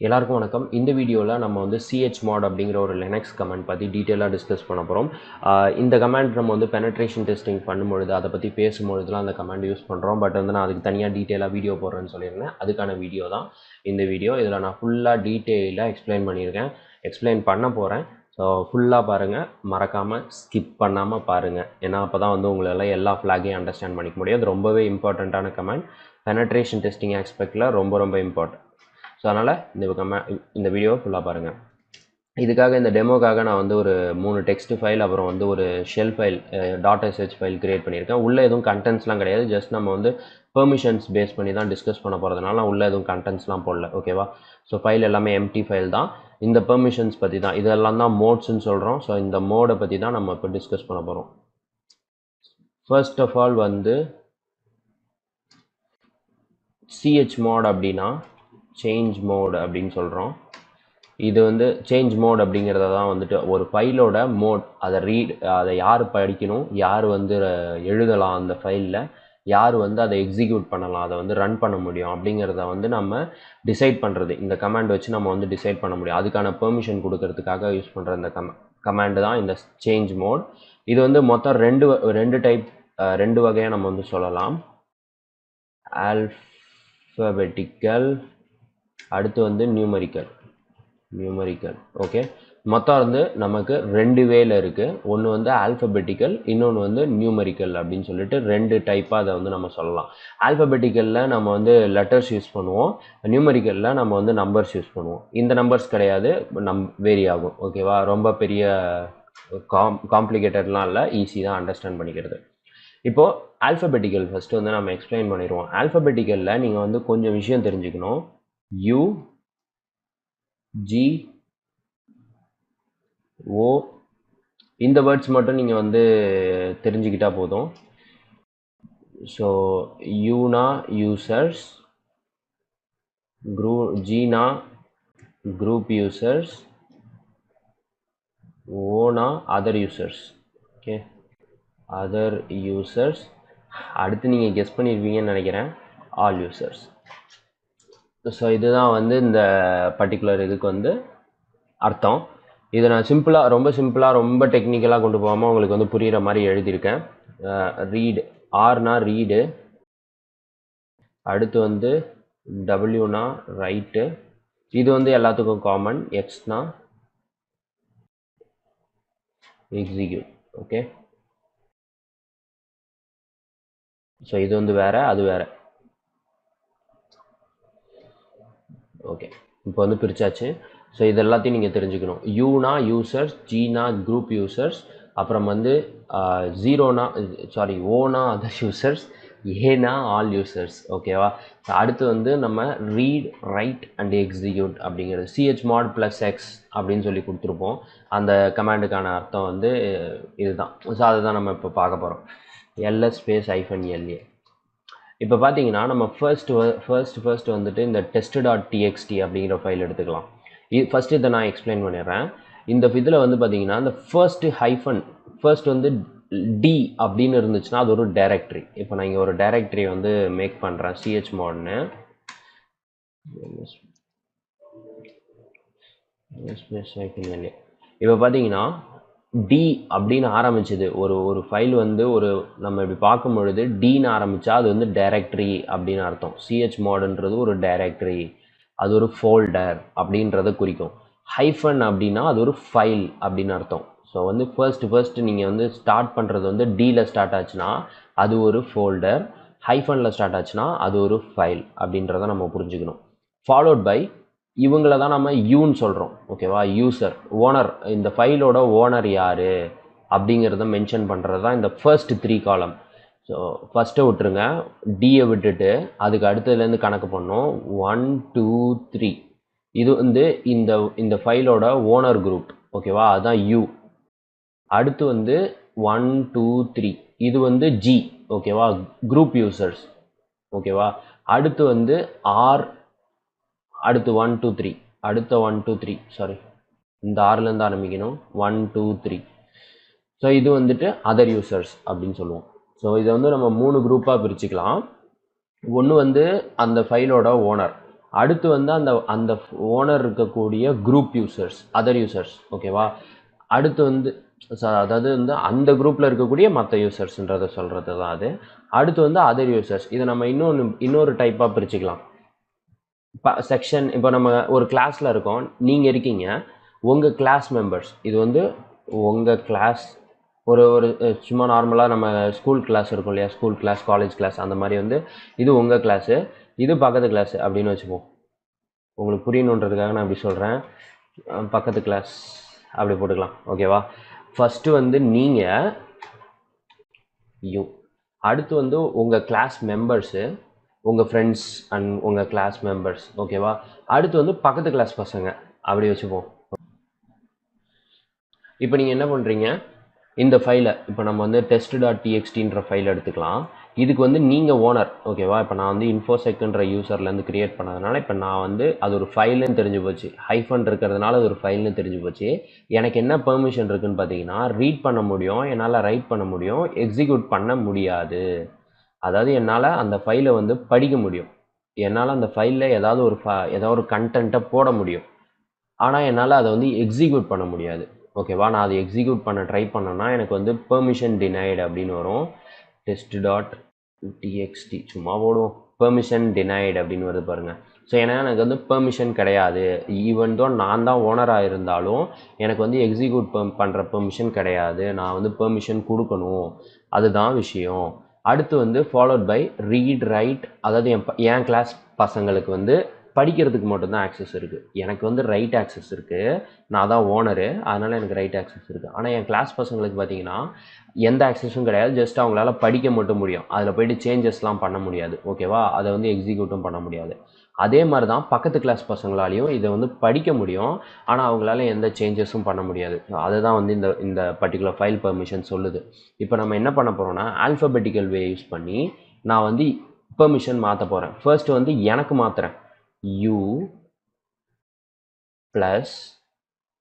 எல்லாருக்கும் வணக்கம். இந்த வீடியோவில் நம்ம வந்து chmod அப்படிங்கிற ஒரு லினக்ஸ் கமாண்ட் பற்றி டீட்டெயிலாக டிஸ்கஸ் பண்ண போகிறோம். இந்த கமாண்ட் நம்ம வந்து பெனட்ரேஷன் டெஸ்டிங் பண்ணும்பொழுது அதை பற்றி பேசும்பொழுதுலாம் அந்த கமாண்ட் யூஸ் பண்ணுறோம். பட் வந்து நான் அதுக்கு தனியாக டீட்டெயிலாக வீடியோ போடுறேன்னு சொல்லியிருந்தேன். அதுக்கான வீடியோ தான் இந்த வீடியோ. இதில் நான் ஃபுல்லாக டீட்டெயிலாக எக்ஸ்பிளைன் பண்ண போகிறேன். ஸோ ஃபுல்லாக பாருங்கள், மறக்காமல் ஸ்கிப் பண்ணாமல் பாருங்கள். ஏன்னா அப்போ தான் வந்து உங்களால் எல்லா ஃப்ளாகையும் அண்டர்ஸ்டாண்ட் பண்ணிக்க முடியும். அது ரொம்பவே இம்பார்ட்டண்ட்டான கமாண்ட். பெனட்ரேஷன் டெஸ்டிங் ஆஸ்பெக்டில் ரொம்ப இம்பார்ட்டன்ட். ஸோ அதனால் இந்த வீடியோவை ஃபுல்லாக பாருங்கள். இதுக்காக இந்த டெமோக்காக நான் வந்து ஒரு 3 டெக்ஸ்ட் ஃபைல் அப்புறம் வந்து ஒரு shell file .sh file create பண்ணியிருக்கேன். உள்ளே எதுவும் கண்டென்ட்ஸ்லாம் கிடையாது. ஜஸ்ட் நம்ம வந்து பெர்மிஷன்ஸ் பேஸ் பண்ணி தான் டிஸ்கஸ் பண்ண போகிறதுனால நான் உள்ளே எதுவும் கண்டென்ட்ஸ்லாம் போடல. ஓகேவா? ஸோ ஃபைல் எல்லாமே எம்டி ஃபைல் தான். இந்த பெர்மிஷன்ஸ் பற்றி தான், இதெல்லாம் தான் மோட்ஸ்ன்னு சொல்கிறோம். ஸோ இந்த மோடை பற்றி தான் நம்ம இப்போ டிஸ்கஸ் பண்ண போகிறோம். ஃபர்ஸ்ட் ஆஃப் ஆல் வந்து chmod அப்படின்னா சேஞ்ச் மோட் அப்படின்னு சொல்கிறோம். இது வந்து சேஞ்ச் மோட் அப்படிங்கிறத தான் வந்துட்டு ஒரு ஃபைலோட மோட், அதை யார் படிக்கணும், யார் வந்து எழுதலாம், அந்த ஃபைலில் யார் வந்து அதை எக்ஸிக்யூட் பண்ணலாம், அதை வந்து ரன் பண்ண முடியும் அப்படிங்கிறத வந்து நம்ம டிசைட் பண்ணுறது. இந்த கமாண்ட் வச்சு நம்ம வந்து டிசைட் பண்ண முடியும். அதுக்கான பெர்மிஷன் கொடுக்கறதுக்காக யூஸ் பண்ணுற இந்த கமாண்டு தான் இந்த சேஞ்ச் மோட். இது வந்து மொத்தம் ரெண்டு வகையாக நம்ம வந்து சொல்லலாம். ஆல்ஃபபெட்டிக்கல், அடுத்து வந்து நியூமரிக்கல். ஓகே, மொத்தம் வந்து நமக்கு 2 வேல இருக்குது. ஒன்று வந்து ஆல்ஃபபெட்டிக்கல், இன்னொன்று வந்து நியூமரிக்கல் அப்படின்னு சொல்லிட்டு 2 டைப்பாக அதை வந்து நம்ம சொல்லலாம். ஆல்ஃபபெட்டிக்கலில் நம்ம வந்து லெட்டர்ஸ் யூஸ் பண்ணுவோம், நியூமரிக்கலில் நம்ம வந்து நம்பர்ஸ் யூஸ் பண்ணுவோம். இந்த நம்பர்ஸ் கிடையாது, வேரி ஆகும். ஓகேவா? ரொம்ப பெரிய காம்ப்ளிகேட்டட்லாம் இல்லை, ஈஸி தான் அண்டர்ஸ்டாண்ட் பண்ணிக்கிறது. இப்போது ஆல்ஃபபெட்டிக்கல் ஃபஸ்ட்டு வந்து நம்ம எக்ஸ்பிளைன் பண்ணிடுவோம். ஆல்ஃபபெட்டிக்கலில் நீங்கள் வந்து கொஞ்சம் விஷயம் தெரிஞ்சுக்கணும். U, G, O இந்த வேர்ட்ஸ் மட்டும் நீங்கள் வந்து தெரிஞ்சுக்கிட்டா போதும். So யூனா users, Jeena group users, ஓனா other users. Okay, other users. அடுத்து நீங்கள் கெஸ் பண்ணியிருப்பீங்கன்னு நினைக்கிறேன், ஆல் யூசர்ஸ். ஸோ இதுதான் வந்து இந்த பர்டிகுலர் இதுக்கு வந்து அர்த்தம். இதை நான் ரொம்ப சிம்பிளாக ரொம்ப டெக்னிக்கலாக கொண்டு போகாமல் உங்களுக்கு வந்து புரிகிற மாதிரி எழுதியிருக்கேன். ரீடு, ஆர்னா ரீடு, அடுத்து வந்து டபிள்யூனா ரைட்டு, இது வந்து எல்லாத்துக்கும் காமன். எக்ஸ்னா எக்ஸிக்யூட். ஓகே, ஸோ இது வந்து வேறு, அது வேறு. ஓகே, இப்போ வந்து பிரித்தாச்சு. ஸோ இது எல்லாத்தையும் நீங்கள் தெரிஞ்சுக்கணும். யூனா யூசர்ஸ், ஜீனா குரூப் யூசர்ஸ், அப்புறம் வந்து ஓனா அதர் யூசர்ஸ், ஏனா ஆல் யூசர்ஸ். ஓகேவா? அடுத்து வந்து நம்ம ரீட், ரைட் அண்ட் எக்ஸிக்யூட் அப்படிங்கிறது chmod +x அப்படின்னு சொல்லி கொடுத்துருப்போம். அந்த கமாண்டுக்கான அர்த்தம் வந்து இதுதான். ஸோ அதுதான் நம்ம இப்போ பார்க்க போகிறோம். ls-la. இப்போ பார்த்தீங்கன்னா நம்ம ஃபர்ஸ்ட் வந்துட்டு இந்த test.txt அப்படிங்கிற ஃபைல் எடுத்துக்கலாம். ஃபஸ்ட்டு இதை நான் எக்ஸ்பிளைன் பண்ணிடுறேன். இந்த இதில் வந்து பார்த்தீங்கன்னா இந்த ஃபர்ஸ்ட் வந்து டி அப்படின்னு இருந்துச்சுன்னா அது ஒரு டைரக்டரி. இப்போ நான் இங்கே ஒரு டைரக்டரி வந்து மேக் பண்ணுறேன், chmodன்னு. இப்போ பார்த்தீங்கன்னா டி அப்படின்னு ஆரம்பிச்சது ஒரு ஃபைல் வந்து நம்ம இப்படி பார்க்கும் பொழுது டின்னு ஆரம்பித்தா அது வந்து டைரக்டரி அப்படின்னு அர்த்தம். chmodன்றது ஒரு டைரக்டரி, அது ஒரு ஃபோல்டர் அப்படின்றத குறிக்கும். ஹைஃபன் அப்படின்னா அது ஒரு ஃபைல் அப்படின்னு அர்த்தம். ஸோ வந்து ஃபர்ஸ்ட் நீங்கள் வந்து ஸ்டார்ட் பண்ணுறது வந்து டியில் ஸ்டார்ட் ஆச்சுன்னா அது ஒரு ஃபோல்டர், ஹைஃபனில் ஸ்டார்ட் ஆச்சுன்னா அது ஒரு ஃபைல் அப்படின்றத நம்ம புரிஞ்சுக்கணும். ஃபாலோட் பை இவங்கள தான் நம்ம யூன்னு சொல்கிறோம். ஓகேவா? யூசர், ஓனர், இந்த ஃபைலோட ஓனர் யார் அப்படிங்கிறத மென்ஷன் பண்ணுறது தான் இந்த ஃபர்ஸ்ட் 3 காலம். ஸோ ஃபஸ்ட்டை விட்டுருங்க, டியை விட்டுட்டு அதுக்கு அடுத்ததுலேருந்து கணக்கு பண்ணோம். 1 2 3 இது வந்து இந்த ஃபைலோட ஓனர் குரூப். ஓகேவா? அதுதான் யூ. அடுத்து வந்து 1 2 3 இது வந்து ஜி. ஓகேவா? Group users. ஓகேவா? அடுத்து வந்து ஆர், அடுத்து 1 2 3, அடுத்த 1 2 3 சாரி இந்த ஆர்லேருந்து ஆரம்பிக்கணும். 1 2 3. ஸோ இது வந்துட்டு அதர் யூசர்ஸ் அப்படின்னு சொல்லுவோம். ஸோ இதை வந்து நம்ம 3 குரூப்பாக பிரிச்சுக்கலாம். ஒன்று வந்து அந்த ஃபைலோட ஓனர், அடுத்து வந்து அந்த அந்த ஓனர் இருக்கக்கூடிய குரூப் யூசர்ஸ், அதர் யூசர்ஸ், ஓகேவா. அடுத்து வந்து அதாவது வந்து அந்த குரூப்பில் இருக்கக்கூடிய மற்ற யூசர்ஸ்ன்றதை சொல்கிறது தான் அது. அடுத்து வந்து அதர் யூசர்ஸ், இதை நம்ம இன்னொரு டைப்பாக பிரிச்சுக்கலாம். செக்ஷன், இப்போ நம்ம ஒரு கிளாஸில் இருக்கோம், நீங்கள் இருக்கீங்க, உங்கள் கிளாஸ் மெம்பர்ஸ், இது வந்து உங்கள் கிளாஸ், ஒரு சும்மா நார்மலாக நம்ம ஸ்கூல் கிளாஸ் இருக்கும் இல்லையா, ஸ்கூல் கிளாஸ், காலேஜ் கிளாஸ், அந்த மாதிரி வந்து இது உங்கள் கிளாஸு, இது பக்கத்து கிளாஸு அப்படின்னு வச்சுப்போம். உங்களுக்கு புரியணுன்றதுக்காக நான் அப்படி சொல்கிறேன். பக்கத்து கிளாஸ் அப்படி போட்டுக்கலாம், ஓகேவா. ஃபஸ்ட்டு வந்து நீங்கள் யூ, அடுத்து வந்து உங்கள் கிளாஸ் மெம்பர்ஸு, உங்கள் ஃப்ரெண்ட்ஸ் அண்ட் உங்கள் கிளாஸ் மெம்பர்ஸ், ஓகேவா. அடுத்து வந்து பக்கத்து கிளாஸ் பசங்க அப்படி வச்சுப்போம். இப்போ நீங்கள் என்ன பண்ணுறீங்க, இந்த ஃபைலை இப்போ நம்ம வந்து test.txtன்ற ஃபைல் எடுத்துக்கலாம். இதுக்கு வந்து நீங்கள் ஓனர், ஓகேவா. இப்போ நான் வந்து InfoSecன்ற யூசர்லேருந்து க்ரியேட் பண்ணதுனால இப்போ நான் வந்து அது ஒரு ஃபைல்னு தெரிஞ்சு போச்சு, ஹைஃபன் இருக்கிறதுனால அது ஒரு ஃபைல்னு தெரிஞ்சு போச்சு. எனக்கு என்ன பெர்மிஷன் இருக்குதுன்னு பார்த்தீங்கன்னா, ரீட் பண்ண முடியும், என்னால் ரைட் பண்ண முடியும், எக்ஸிக்யூட் பண்ண முடியாது. அதாவது என்னால் அந்த ஃபைலை வந்து படிக்க முடியும், என்னால் அந்த ஃபைலில் ஏதாவது ஒரு கண்டென்ட்டை போட முடியும், ஆனால் என்னால் அதை வந்து எக்ஸிக்யூட் பண்ண முடியாது, ஓகேவா. நான் அதை எக்ஸிக்யூட் பண்ண ட்ரை பண்ணேன்னா எனக்கு வந்து பெர்மிஷன் டினைடு அப்படின்னு வரும். test.txt சும்மா போடுவோம், பெர்மிஷன் டினைடு அப்படின்னு வருது பாருங்கள். ஸோ ஏன்னா எனக்கு வந்து பெர்மிஷன் கிடையாது, ஈவன் தோ நான் தான் ஓனராக இருந்தாலும் எனக்கு வந்து எக்ஸிக்யூட் பண்ணுற பெர்மிஷன் கிடையாது, நான் வந்து பெர்மிஷன் கொடுக்கணும், அதுதான் விஷயம். அடுத்து வந்து ஃபாலோட் பை ரீட் ரைட், அதாவது என் கிளாஸ் பசங்களுக்கு வந்து படிக்கிறதுக்கு மட்டும்தான் ஆக்சஸ் இருக்குது, எனக்கு வந்து ரைட் ஆக்சஸ் இருக்குது, நான் தான் ஓனரு, அதனால் எனக்கு ரைட் ஆக்சஸ் இருக்குது. ஆனால் என் கிளாஸ் பசங்களுக்கு பார்த்தீங்கன்னா எந்த ஆக்சஸும் கிடையாது, ஜஸ்ட் அவங்களால படிக்க மட்டும் முடியும், அதில் போய்ட்டு சேஞ்சஸ்லாம் பண்ண முடியாது, ஓகேவா. அதை வந்து எக்ஸிக்யூட்டும் பண்ண முடியாது. அதே மாதிரி தான் பக்கத்து கிளாஸ் பசங்களாலையும் இதை வந்து படிக்க முடியும், ஆனால் அவங்களால எந்த சேஞ்சஸும் பண்ண முடியாது. அதுதான் வந்து இந்த பர்டிகுலர் ஃபைல் பெர்மிஷன் சொல்லுது. இப்போ நம்ம என்ன பண்ண போகிறோம்னா, ஆல்ஃபபெட்டிக்கல் வே யூஸ் பண்ணி நான் வந்து பெர்மிஷன் மாற்ற போகிறேன். ஃபர்ஸ்ட் வந்து எனக்கு மாற்றுறேன், u ப்ளஸ்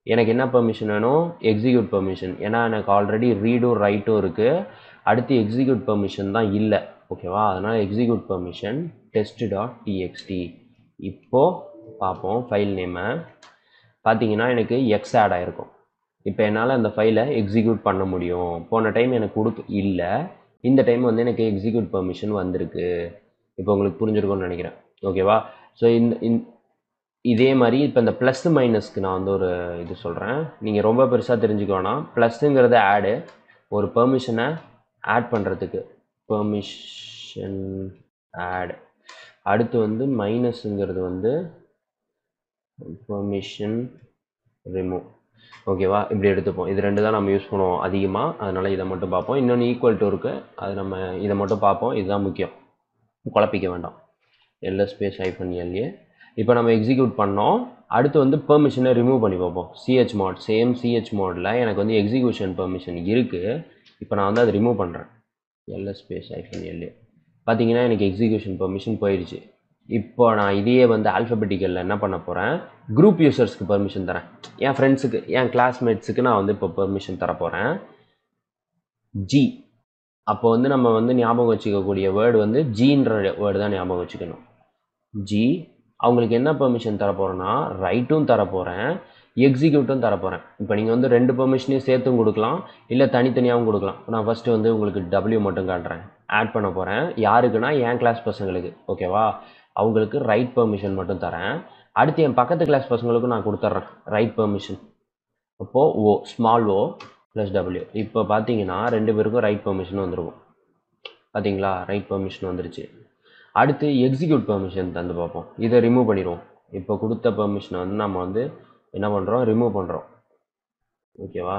எனக்கு என்ன பெர்மிஷன் வேணும், எக்ஸிக்யூட் பெர்மிஷன். ஏன்னா எனக்கு ஆல்ரெடி ரீடும் ரைட்டும் இருக்குது, அடுத்து எக்ஸிக்யூட் பெர்மிஷன் தான் இல்லை, ஓகேவா. அதனால் எக்ஸிக்யூட் பெர்மிஷன் test.txt. இப்போது பார்ப்போம் ஃபைல் நேமை பார்த்தீங்கன்னா எனக்கு எக்ஸ் ஆட் ஆகிருக்கும். இப்போ என்னால் அந்த ஃபைலை எக்ஸிக்யூட் பண்ண முடியும். போன டைம் எனக்கு இல்லை, இந்த டைம் வந்து எனக்கு எக்ஸிக்யூட் பெர்மிஷன் வந்திருக்கு. இப்போ உங்களுக்கு புரிஞ்சிருக்கும்னு நினைக்கிறேன், ஓகேவா. ஸோ இதே மாதிரி இப்போ இந்த ப்ளஸ் மைனஸ்க்கு நான் வந்து ஒரு இது சொல்கிறேன், நீங்கள் ரொம்ப பெருசாக தெரிஞ்சுக்கோன்னா, ப்ளஸ்ஸுங்கிறது ஆடு, ஒரு பெர்மிஷனை ஆட் பண்ணுறதுக்கு பெர்மிஷன் ஆட், அடுத்து வந்து மைனஸுங்கிறது வந்து பெர்மிஷன் ரிமூவ், ஓகேவா. இப்படி எடுத்துப்போம். இது ரெண்டு தான் நம்ம யூஸ் பண்ணுவோம் அதிகமாக, அதனால் இதை மட்டும் பார்ப்போம். இன்னொன்று ஈக்குவல் டு இருக்குது, அது நம்ம இதை மட்டும் பார்ப்போம், இதுதான் முக்கியம், குழப்பிக்க வேண்டாம். ls-𝐼_LA. இப்போ நம்ம எக்ஸிக்யூட் பண்ணோம், அடுத்து வந்து பெர்மிஷனை ரிமூவ் பண்ணி பார்ப்போம். chmod, சேம் chmodல எனக்கு வந்து எக்ஸிக்யூஷன் பெர்மிஷன் இருக்குது, இப்போ நான் வந்து அதை ரிமூவ் பண்ணுறேன், ls-𝐼_LA. பார்த்தீங்கன்னா எனக்கு எக்ஸிக்யூஷன் பெர்மிஷன் போயிடுச்சு. இப்போ நான் இதையே வந்து ஆல்ஃபபெட்டிக்கலில் என்ன பண்ண போகிறேன், குரூப் யூசர்ஸ்க்கு பெர்மிஷன் தரேன், என் ஃப்ரெண்ட்ஸுக்கு, என் கிளாஸ்மேட்ஸுக்கு நான் வந்து இப்போ பெர்மிஷன் தரப்போகிறேன். ஜி, அப்போ வந்து நம்ம வந்து ஞாபகம் வச்சுக்கக்கூடிய வேர்டு வந்து ஜின்ற வேர்டு தான் ஞாபகம் வச்சுக்கணும். ஜி, அவங்களுக்கு என்ன பெர்மிஷன் தரப்போகிறேன்னா, ரைட்டும் தரப்போகிறேன், எக்ஸிக்யூட்டும் தரப்போகிறேன். இப்போ நீங்கள் வந்து ரெண்டு பெர்மிஷனையும் சேர்த்தும் கொடுக்கலாம், இல்லை தனித்தனியாகவும் கொடுக்கலாம். நான் ஃபஸ்ட்டு வந்து உங்களுக்கு W மட்டும் காட்டுறேன், ஆட் பண்ண போகிறேன். யாருக்குன்னா என் கிளாஸ் பசங்களுக்கு, ஓகேவா. அவங்களுக்கு ரைட் பெர்மிஷன் மட்டும் தரேன். அடுத்து என் பக்கத்து கிளாஸ் பசங்களுக்கும் நான் கொடுத்துட்றேன் ரைட் பெர்மிஷன். அப்போது ஸ்மால் o ப்ளஸ் W. இப்போ பார்த்தீங்கன்னா ரெண்டு பேருக்கும் ரைட் பெர்மிஷன் வந்துருக்கும், பார்த்தீங்களா, ரைட் பெர்மிஷன் வந்துருச்சு. அடுத்து எக்ஸிக்யூட் பெர்மிஷன் தந்து பார்ப்போம், இதை ரிமூவ் பண்ணிடுவோம். இப்போ கொடுத்த பெர்மிஷனை வந்து நம்ம வந்து என்ன பண்ணுறோம், ரிமூவ் பண்ணுறோம், ஓகேவா.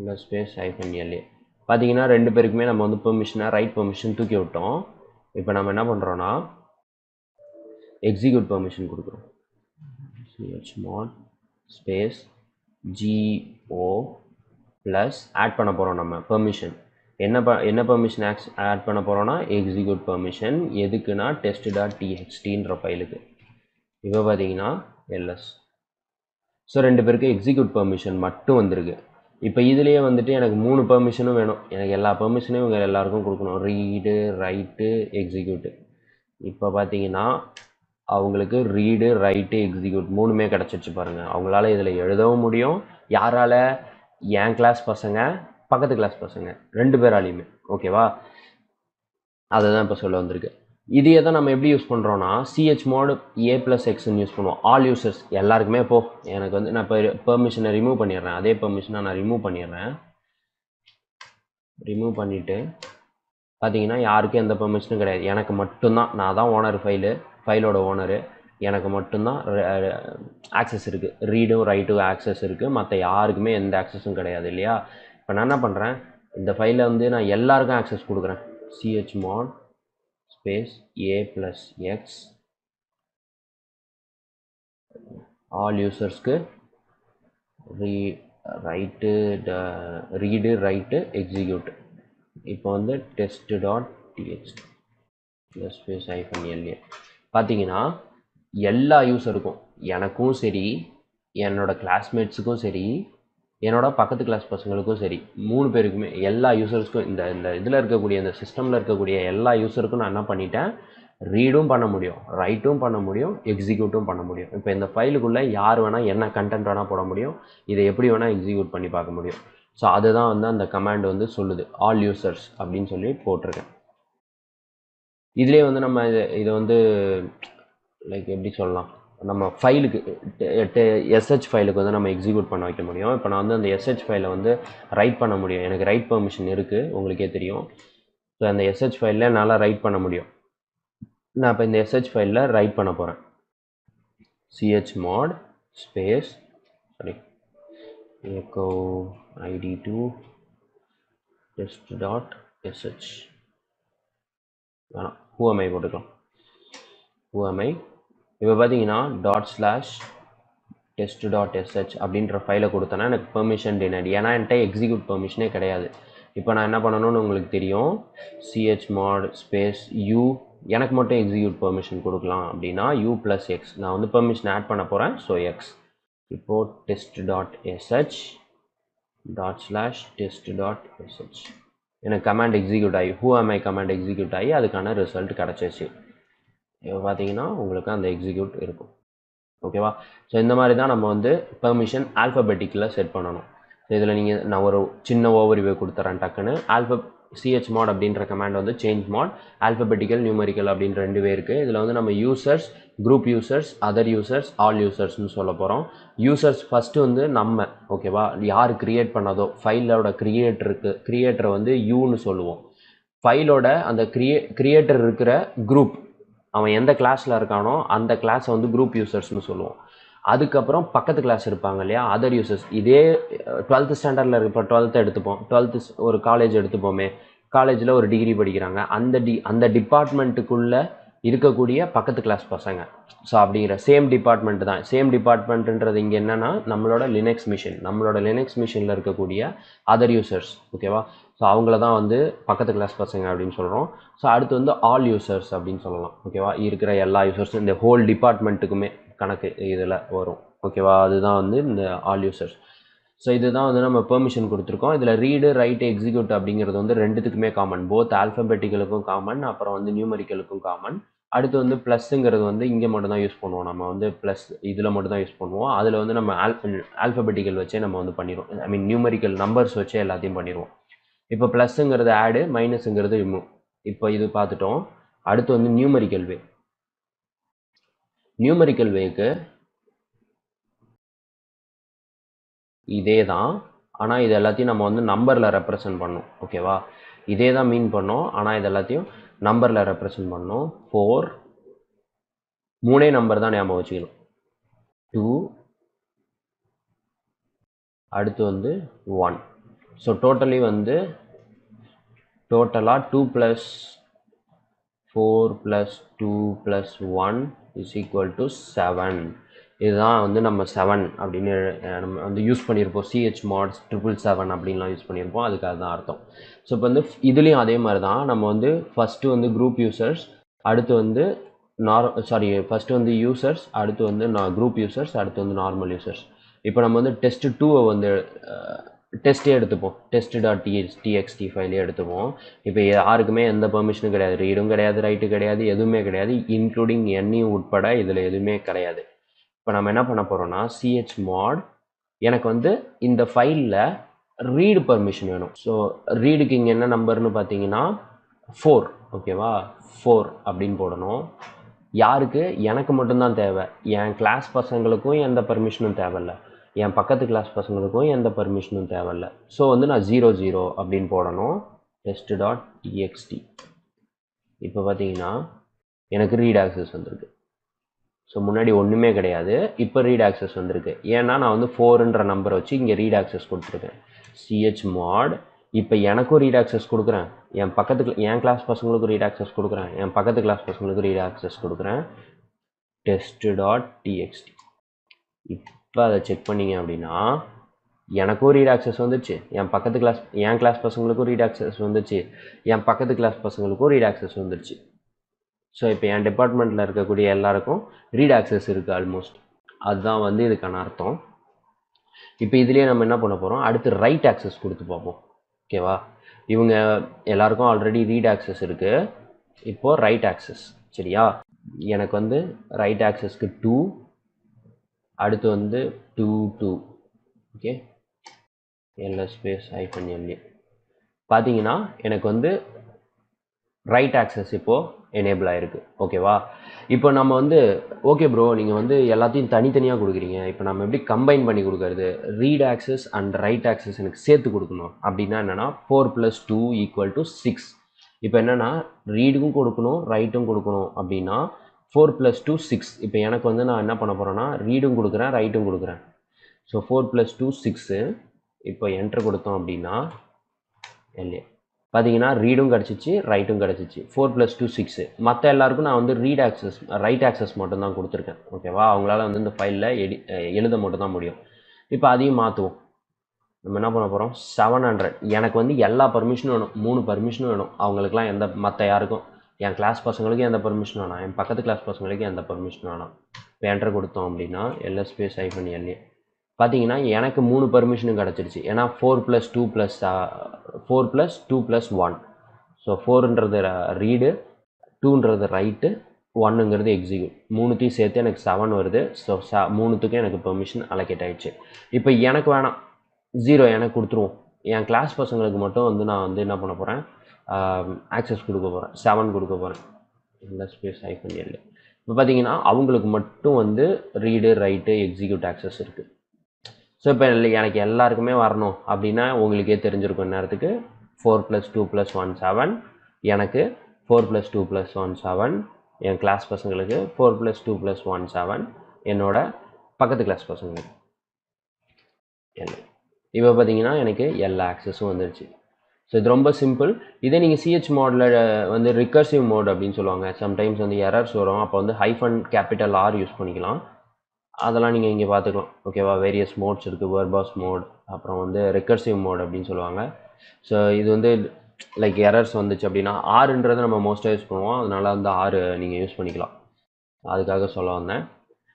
ls-𝐼_LA. பார்த்தீங்கன்னா ரெண்டு பேருக்குமே நம்ம வந்து பெர்மிஷனை ரைட் பெர்மிஷன் தூக்கி விட்டோம். இப்போ நம்ம என்ன பண்ணுறோன்னா எக்ஸிக்யூட் பெர்மிஷன் கொடுக்குறோம், chmod space go plus add பண்ண போகிறோம் நம்ம பெர்மிஷன். என்ன பெர்மிஷன் ஆட் பண்ண போகிறோன்னா எக்ஸிக்யூட் பெர்மிஷன். எதுக்குன்னா test.txtன்ற ஃபைலுக்கு. இப்போ பார்த்தீங்கன்னா ls. ஸோ ரெண்டு பேருக்கு எக்ஸிக்யூட் பெர்மிஷன் மட்டும் வந்திருக்கு. இப்போ இதுலேயே வந்துட்டு எனக்கு 3 பெர்மிஷனும் வேணும், எனக்கு எல்லா பெர்மிஷனையும் இவங்க எல்லாருக்கும் கொடுக்கணும், ரீடு ரைட்டு எக்ஸிக்யூட்டு. இப்போ பார்த்தீங்கன்னா அவங்களுக்கு ரீடு ரைட்டு எக்ஸிக்யூட் மூணுமே கிடச்சிருச்சு பாருங்கள். அவங்களால இதில் எழுதவும் முடியும். யாரால்? என் கிளாஸ் பசங்க, பக்கத்து கிளாஸ் பசங்க, 2 பேராலையுமே. ஓகேவா? அதை தான் இப்போ சொல்ல வந்திருக்கு. இதையே தான் நம்ம எப்படி யூஸ் பண்ணுறோன்னா chmod a+xன்னு யூஸ் பண்ணுவோம். ஆல் யூசர்ஸ் எல்லாருக்குமே எனக்கு வந்து நான் இப்போ பெர்மிஷனை ரிமூவ் பண்ணிடுறேன். அதே பெர்மிஷனை நான் ரிமூவ் பண்ணிடுறேன். ரிமூவ் பண்ணிவிட்டு பார்த்தீங்கன்னா யாருக்கும் எந்த பெர்மிஷனும் கிடையாது. எனக்கு மட்டும்தான். நான் தான் ஓனர், ஃபைலோட ஓனரு. எனக்கு மட்டும்தான் ஆக்சஸ் இருக்குது. ரீடும் ரைட்டும் ஆக்சஸ் இருக்குது. மற்ற யாருக்குமே எந்த ஆக்சஸும் கிடையாது இல்லையா? இப்போ நான் என்ன பண்ணுறேன், இந்த ஃபைலை வந்து நான் எல்லாருக்கும் ஆக்சஸ் கொடுக்குறேன். chmod ஸ்பேஸ் a+x ஆல் யூசர்ஸ்க்கு ரீடு ரைட்டு எக்ஸிக்யூட். இப்போ வந்து test.txt ஸ்பேஸ் -la பார்த்தீங்கன்னா எல்லா யூசருக்கும், எனக்கும் சரி, என்னோட கிளாஸ்மேட்ஸுக்கும் சரி, என்னோட பக்கத்து கிளாஸ் பசங்களுக்கும் சரி, 3 பேருக்குமே, எல்லா யூசர்ஸ்க்கும், இந்த இதில் இருக்கக்கூடிய, இந்த சிஸ்டமில் இருக்கக்கூடிய எல்லா யூசருக்கும் நான் என்ன பண்ணிட்டேன், ரீடும் பண்ண முடியும், ரைட்டும் பண்ண முடியும், எக்ஸிக்யூட்டும் பண்ண முடியும். இப்போ இந்த ஃபைலுக்குள்ளே யார் வேணால் என்ன கண்டென்ட் வேணால் போட முடியும், இதை எப்படி வேணால் எக்ஸிக்யூட் பண்ணி பார்க்க முடியும். ஸோ அதுதான் வந்து அந்த கமாண்ட் வந்து சொல்லுது. ஆல் யூசர்ஸ் அப்படின்னு சொல்லி போட்டிருக்கேன். இதுலேயே வந்து நம்ம இதை வந்து லைக் எப்படி சொல்லலாம், நம்ம ஃபைலுக்கு எஸ்ஹெச் ஃபைலுக்கு வந்து நம்ம எக்ஸிக்யூட் பண்ண வைக்க முடியும். இப்போ நான் வந்து அந்த எஸ்ஹெச் ஃபைலை வந்து ரைட் பண்ண முடியும். எனக்கு ரைட் பெர்மிஷன் இருக்குது, உங்களுக்கே தெரியும். ஸோ அந்த எஸ்ஹெச் ஃபைலில் என்னால் ரைட் பண்ண முடியும். நான் இப்போ இந்த எஸ்ஹெச் ஃபைலில் ரைட் பண்ண போகிறேன். chmod space echo id2 test.sh வேணாம், 𝐿 போட்டுக்கலாம். 𝐿 இப்போ பார்த்தீங்கன்னா ./test.sh அப்படின்ற ஃபைலை கொடுத்தேன்னா எனக்கு பெர்மிஷன் டினைட். ஏன்னா என்கிட்ட எக்ஸிக்யூட் பெர்மிஷனே கிடையாது. இப்போ நான் என்ன பண்ணணும்னு உங்களுக்கு தெரியும். chmod ஸ்பேஸ் u, எனக்கு மட்டும் எக்ஸிக்யூட் பெர்மிஷன் கொடுக்கலாம் அப்படின்னா u+x. நான் வந்து பெர்மிஷன் ஆட் பண்ண போகிறேன். So x. இப்போது test.sh ./test.sh எனக்கு கமாண்ட் எக்ஸிக்யூட் ஆகி 𝐿 கமாண்ட் எக்ஸிக்யூட் ஆகி அதுக்கான ரிசல்ட் கிடச்சிச்சு. இப்போ பார்த்தீங்கன்னா உங்களுக்கு அந்த எக்ஸிக்யூட் இருக்கும். ஓகேவா? ஸோ இந்த மாதிரி தான் நம்ம வந்து பெர்மிஷன் ஆல்ஃபபெட்டிக்கில் செட் பண்ணணும். ஸோ இதில் நான் ஒரு சின்ன ஓவர்வியூ கொடுத்துறேன் டக்குன்னு. chmod அப்படின்ற கமாண்ட் வந்து சேஞ்ச் மாட், ஆல்ஃபபெட்டிக்கல், நியூமரிக்கல் அப்படின்னு 2 இருக்குது. இதில் வந்து நம்ம users, group users, other users, all யூசர்ஸ்னு சொல்ல போகிறோம். யூசர்ஸ் ஃபஸ்ட்டு வந்து நம்ம, ஓகேவா, யார் கிரியேட் பண்ணதோ ஃபைலோட கிரியேட்டரை வந்து யூன்னு சொல்லுவோம். ஃபைலோட அந்த கிரியேட்டர் இருக்கிற குரூப், அவன் எந்த கிளாஸில் இருக்கானோ அந்த கிளாஸை வந்து குரூப் யூசர்ஸ்னு சொல்லுவோம். அதுக்கப்புறம் பக்கத்து கிளாஸ் இருப்பாங்க இல்லையா, அதர் யூசர்ஸ். இதே 12th ஸ்டாண்டர்டில் இப்போ 12th எடுத்துப்போம், 12th ஒரு காலேஜ் எடுத்துப்போமே, காலேஜில் ஒரு டிகிரி படிக்கிறாங்க, அந்த டிபார்ட்மெண்ட்டுக்குள்ளே இருக்கக்கூடிய பக்கத்து கிளாஸ் பசங்க. ஸோ அப்படிங்கிற சேம் டிபார்ட்மெண்ட் தான். சேம் டிபார்ட்மெண்ட்டுன்றது இங்கே என்னென்னா நம்மளோட லினக்ஸ் மிஷினில் இருக்கக்கூடிய அதர் யூசர்ஸ். ஓகேவா? ஸோ அவங்கள தான் வந்து பக்கத்து கிளாஸ் பசங்க அப்படின்னு சொல்கிறோம். ஸோ அடுத்து வந்து ஆல் யூசர்ஸ் அப்படின்னு சொல்லலாம். ஓகேவா? இருக்கிற எல்லா யூசர்ஸும், இந்த ஹோல் டிபார்ட்மெண்ட்டுக்குமே கணக்கு இதில் வரும். ஓகேவா? அதுதான் வந்து இந்த ஆல் யூசர்ஸ். ஸோ இதுதான் வந்து நம்ம பெர்மிஷன் கொடுத்துருக்கோம். இதில் ரீடு ரைட் எக்ஸிக்யூட் அப்படிங்கிறது வந்து ரெண்டுத்துக்குமே காமன். போத் ஆல்ஃபபெட்டிக்கலுக்கும் காமன், அப்புறம் வந்து நியூமரிக்கலுக்கும் காமன். அடுத்து வந்து ப்ளஸ்ஸுங்கிறது வந்து இங்கே மட்டும் தான் யூஸ் பண்ணுவோம். நம்ம வந்து ப்ளஸ் இதில் மட்டும் தான் யூஸ் பண்ணுவோம். அதில் வந்து நம்ம ஆல்ஃபபெட்டிக்கல் வச்சே நம்ம வந்து பண்ணிடுவோம். ஐ மீன் நியூமரிக்கல் நம்பர்ஸ் வச்சே எல்லாத்தையும் பண்ணிடுவோம். இப்போ ப்ளஸ்ஸுங்கிறது ஆடு, மைனஸுங்கிறது ரிமூவ். இப்போ இது பார்த்துட்டோம். அடுத்து வந்து நியூமரிக்கல் வேக்கு இதே தான், ஆனால் இது எல்லாத்தையும் நம்ம வந்து நம்பரில் ரெப்ரசன்ட் பண்ணோம். ஓகேவா? இதே தான் மீன் பண்ணோம், ஆனால் இது எல்லாத்தையும் நம்பரில் ரெப்ரசன்ட் பண்ணோம். 4 3 நம்பர் தான் ஞாபகம் வச்சுக்கணும். 2 அடுத்து வந்து 1. ஸோ டோட்டலி வந்து டோட்டலாக 2 + 4 + 2 + 1 = 7. இதுதான் வந்து நம்ம 7 அப்படின்னு நம்ம வந்து யூஸ் பண்ணியிருப்போம். chmod 777 அப்படின்லாம் யூஸ் பண்ணியிருப்போம். அதுக்காக தான் அர்த்தம். ஸோ இப்போ வந்து இதுலேயும் அதே மாதிரி தான். நம்ம வந்து ஃபஸ்ட்டு வந்து குரூப் யூசர்ஸ், அடுத்து வந்து ஃபஸ்ட்டு வந்து யூசர்ஸ், அடுத்து வந்து குரூப் யூசர்ஸ், அடுத்து வந்து நார்மல் யூசர்ஸ். இப்போ நம்ம வந்து test2 வந்து டெஸ்ட்டே எடுத்துப்போம், test.txt ஃபைலே எடுத்துப்போம். இப்போ யாருக்குமே எந்த பெர்மிஷனும் கிடையாது, ரீடும் கிடையாது, ரைட்டு கிடையாது, எதுவுமே கிடையாது, இன்க்ளூடிங் என்னையும் உட்பட இதில் எதுவுமே கிடையாது. இப்போ நம்ம என்ன பண்ண போகிறோம்னா chmod எனக்கு வந்து இந்த ஃபைலில் ரீடு பர்மிஷன் வேணும். ஸோ ரீடுக்கு இங்கே என்ன நம்பர்னு பார்த்தீங்கன்னா 4, ஓகேவா? 4 அப்படின்னு போடணும். யாருக்கு? எனக்கு மட்டும்தான் தேவை. என் கிளாஸ் பசங்களுக்கும் எந்த பர்மிஷனும் தேவையில்லை, என் பக்கத்து கிளாஸ் பசங்களுக்கும் எந்த பர்மிஷனும் தேவையில்லை. ஸோ வந்து நான் 00 அப்படின்னு போடணும். test.txt. இப்போ பார்த்தீங்கன்னா எனக்கு ரீட் ஆக்சஸ் வந்திருக்கு. ஸோ முன்னாடி ஒன்றுமே கிடையாது, இப்போ ரீட் ஆக்சஸ் வந்திருக்கு. ஏன்னா நான் வந்து 4ன்ற நம்பரை வச்சு இங்கே ரீட் ஆக்சஸ் கொடுத்துருக்கேன். chmod இப்போ எனக்கும் ரீட் ஆக்சஸ் கொடுக்குறேன், என் கிளாஸ் பசங்களுக்கும் ரீட் ஆக்சஸ் கொடுக்குறேன், என் பக்கத்து கிளாஸ் பசங்களுக்கும் ரீட் ஆக்சஸ் கொடுக்குறேன். test.txt. இப்போ அதை செக் பண்ணிங்க அப்படின்னா எனக்கும் ரீட் ஆக்சஸ் வந்துச்சு, என் கிளாஸ் பசங்களுக்கும் ரீட் ஆக்சஸ் வந்துச்சு, என் பக்கத்து கிளாஸ் பசங்களுக்கும் ரீட் ஆக்சஸ் வந்துருச்சு. ஸோ இப்போ என் டிபார்ட்மெண்ட்டில் இருக்கக்கூடிய எல்லாருக்கும் ரீட் ஆக்சஸ் இருக்குது ஆல்மோஸ்ட். அதுதான் வந்து இதுக்கான அர்த்தம். இப்போ இதுலேயே நம்ம என்ன பண்ண போகிறோம், அடுத்து ரைட் ஆக்சஸ் கொடுத்து பார்ப்போம். ஓகேவா? இவங்க எல்லாருக்கும் ஆல்ரெடி ரீட் ஆக்சஸ் இருக்குது. இப்போது ரைட் ஆக்சஸ், சரியா? எனக்கு வந்து ரைட் ஆக்சஸ்க்கு 2, அடுத்து வந்து 2 ஓகே, ls--la. பார்த்தீங்கன்னா எனக்கு வந்து ரைட் ஆக்சஸ் இப்போது எனேபிள் ஆகிருக்கு. ஓகேவா? இப்போ நம்ம வந்து ஓகே ப்ரோ, நீங்கள் வந்து எல்லாத்தையும் தனித்தனியாக கொடுக்குறீங்க, இப்போ நம்ம எப்படி கம்பைன் பண்ணி கொடுக்கறது? Read access and right access எனக்கு சேர்த்து கொடுக்கணும் அப்படின்னா என்னென்னா 4 + 2 = 6. இப்போ என்னென்னா ரீடுக்கும் கொடுக்கணும், ரைட்டும் கொடுக்கணும் அப்படின்னா 4 + 2 6. இப்போ எனக்கு வந்து நான் என்ன பண்ண போகிறேன்னா ரீடும் கொடுக்குறேன், ரைட்டும் கொடுக்குறேன். ஸோ 4 + 2 6. இப்போ என்ட்ரு கொடுத்தோம் அப்படின்னா இல்லையா பார்த்தீங்கன்னா ரீடும் கிடச்சிச்சு, ரைட்டும் கிடச்சிச்சு. 4 + 2 6. மற்ற எல்லாருக்கும் நான் வந்து ரைட் ஆக்சஸ் மட்டும் தான் கொடுத்துருக்கேன். ஓகேவா? அவங்களால வந்து இந்த ஃபைலில் எழுத மட்டும் தான் முடியும். இப்போ அதையும் மாற்றுவோம். நம்ம என்ன பண்ண போகிறோம், 700. எனக்கு வந்து எல்லா பர்மிஷனும் வேணும், 3 பர்மிஷனும் வேணும். அவங்களுக்குலாம் மற்ற யாருக்கும், என் கிளாஸ் பசங்களுக்கும் எந்த பர்மிஷனும் வேணாம், என் பக்கத்து கிளாஸ் பசங்களுக்கும் எந்த பர்மிஷனும் வேணாம். இப்போ என்டர் கொடுத்தோம் அப்படின்னா ls-la. பார்த்தீங்கன்னா எனக்கு 3 பர்மிஷனும் கிடச்சிருச்சு. ஏன்னா 4 + 2 + 1. ஸோ 4ன்றது ரீடு, 2ன்றது ரைட்டு, 1ங்கிறது எக்ஸிக்யூட். 3த்தையும் சேர்த்து எனக்கு 7 வருது. ஸோ 3த்துக்கும் எனக்கு பெர்மிஷன் அலோகேட் ஆகிடுச்சு. இப்போ எனக்கு வேணாம், 0 எனக்கு கொடுத்துருவோம். என் கிளாஸ் பசங்களுக்கு மட்டும் வந்து நான் வந்து என்ன பண்ண போகிறேன், ஆக்சஸ் கொடுக்க போகிறேன், 7 கொடுக்க போகிறேன். ls-la. இப்போ பார்த்தீங்கன்னா அவங்களுக்கு மட்டும் வந்து ரீடு, ரைட்டு, எக்ஸிக்யூட் ஆக்சஸ் இருக்குது. ஸோ இப்போ எனக்கு எல்லாருக்குமே வரணும் அப்படின்னா உங்களுக்கே தெரிஞ்சிருக்கும் நேரத்துக்கு 4 + 2 + 1 7. எனக்கு 4 + 2 + 1 7. என் கிளாஸ் பசங்களுக்கு 4 + 2 + 1 7. என்னோட பக்கத்து கிளாஸ் பசங்களுக்கு எல். இப்போ பார்த்தீங்கன்னா எனக்கு எல்லா ஆக்சஸும் வந்துடுச்சு. ஸோ இது ரொம்ப சிம்பிள். இதே நீங்கள் chmodல வந்து ரிகர்சிவ் மோட் அப்படின்னு சொல்லுவாங்க. சம்டைம்ஸ் வந்து எரர்ஸ் வரும், அப்போ வந்து -R யூஸ் பண்ணிக்கலாம். அதெல்லாம் நீங்கள் இங்கே பார்த்துக்கலாம். ஓகேவா? வேரியஸ் மோட்ஸ் இருக்குது, வெர்பாஸ் மோட், அப்புறம் வந்து ரிகர்சிவ் மோட் அப்படின்னு சொல்லுவாங்க. ஸோ இது வந்து லைக் எரர்ஸ் வந்துச்சு அப்படின்னா ஆறுன்றதை நம்ம மோஸ்ட்டாக யூஸ் பண்ணுவோம், அதனால அந்த ஆறு நீங்கள் யூஸ் பண்ணிக்கலாம். அதுக்காக சொல்ல வந்தேன்.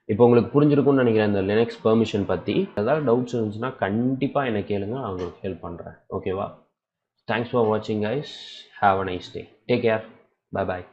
இப்போ உங்களுக்கு புரிஞ்சிருக்கும்னு நினைக்கிறேன் இந்த லினக்ஸ் பெர்மிஷன் பற்றி. ஏதாவது டவுட்ஸ் இருந்துச்சுன்னா கண்டிப்பாக என்னை கேளுங்க, நான் உங்களுக்கு ஹெல்ப் பண்ணுறேன். ஓகேவா? தேங்க்ஸ் ஃபார் வாட்சிங் guys. Have a nice day. Take care. Bye bye.